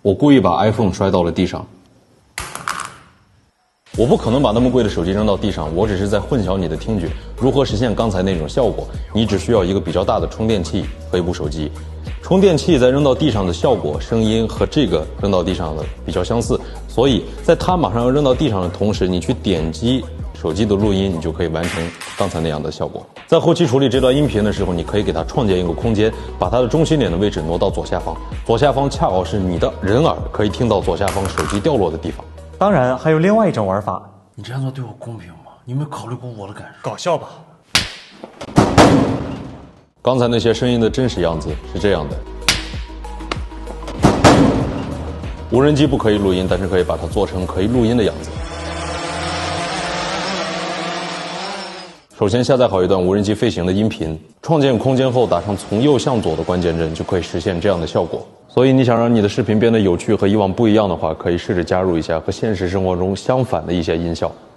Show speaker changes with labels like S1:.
S1: 我故意把 iPhone 摔到了地上。我不可能把那么贵的手机扔到地上，我只是在混淆你的听觉。如何实现刚才那种效果？你只需要一个比较大的充电器和一部手机。充电器在扔到地上的效果、声音和这个扔到地上的比较相似，所以在它马上要扔到地上的同时，你去点击手机的录音，你就可以完成刚才那样的效果。在后期处理这段音频的时候，你可以给它创建一个空间，把它的中心点的位置挪到左下方，左下方恰好是你的人耳可以听到左下方手机掉落的地方。
S2: 当然，还有另外一种玩法。
S3: 你这样做对我公平吗？你有没有考虑过我的感受？
S2: 搞笑吧？
S1: 刚才那些声音的真实样子是这样的。无人机不可以录音，但是可以把它做成可以录音的样子。首先下载好一段无人机飞行的音频，创建空间后打上从右向左的关键帧，就可以实现这样的效果。所以你想让你的视频变得有趣和以往不一样的话，可以试着加入一下和现实生活中相反的一些音效。